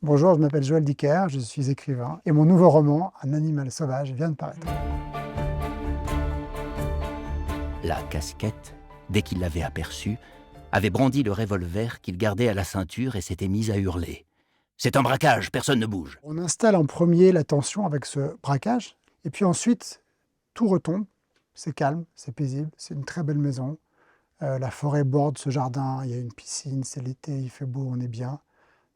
Bonjour, je m'appelle Joël Dicker, je suis écrivain et mon nouveau roman, Un animal sauvage, vient de paraître. La casquette, dès qu'il l'avait aperçue, avait brandi le revolver qu'il gardait à la ceinture et s'était mise à hurler. « C'est un braquage, personne ne bouge !» On installe en premier la tension avec ce braquage et puis ensuite tout retombe. C'est calme, c'est paisible, c'est une très belle maison. La forêt borde ce jardin, il y a une piscine, c'est l'été, il fait beau, on est bien.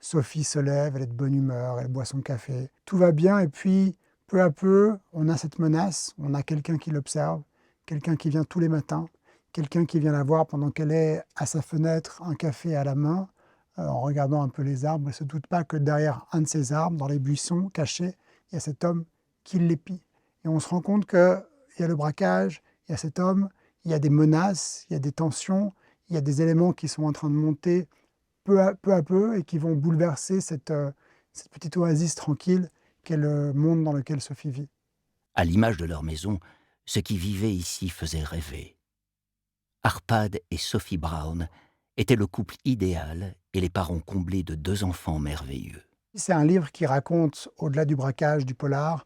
Sophie se lève, elle est de bonne humeur, elle boit son café. Tout va bien et puis peu à peu, on a cette menace, on a quelqu'un qui l'observe, quelqu'un qui vient tous les matins, quelqu'un qui vient la voir pendant qu'elle est à sa fenêtre, un café à la main, en regardant un peu les arbres. Elle ne se doute pas que derrière un de ces arbres, dans les buissons cachés, il y a cet homme qui l'épie. Et on se rend compte qu'il y a le braquage, il y a cet homme, il y a des menaces, il y a des tensions, il y a des éléments qui sont en train de monter peu à peu et qui vont bouleverser cette petite oasis tranquille qu'est le monde dans lequel Sophie vit. À l'image de leur maison, ceux qui vivaient ici faisaient rêver. Arpad et Sophie Brown étaient le couple idéal et les parents comblés de 2 enfants merveilleux. C'est un livre qui raconte, au-delà du braquage, du polar,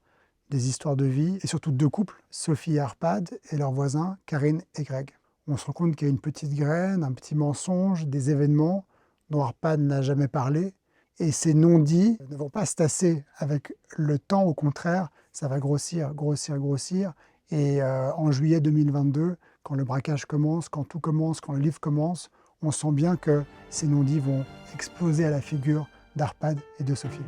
des histoires de vie, et surtout 2 couples, Sophie et Arpad, et leurs voisins, Karine et Greg. On se rend compte qu'il y a une petite graine, un petit mensonge, des événements dont Arpad n'a jamais parlé, et ces non-dits ne vont pas se tasser avec le temps, au contraire, ça va grossir, grossir, grossir, et en juillet 2022, quand le braquage commence, quand tout commence, quand le livre commence, on sent bien que ces non-dits vont exploser à la figure d'Arpad et de Sophie.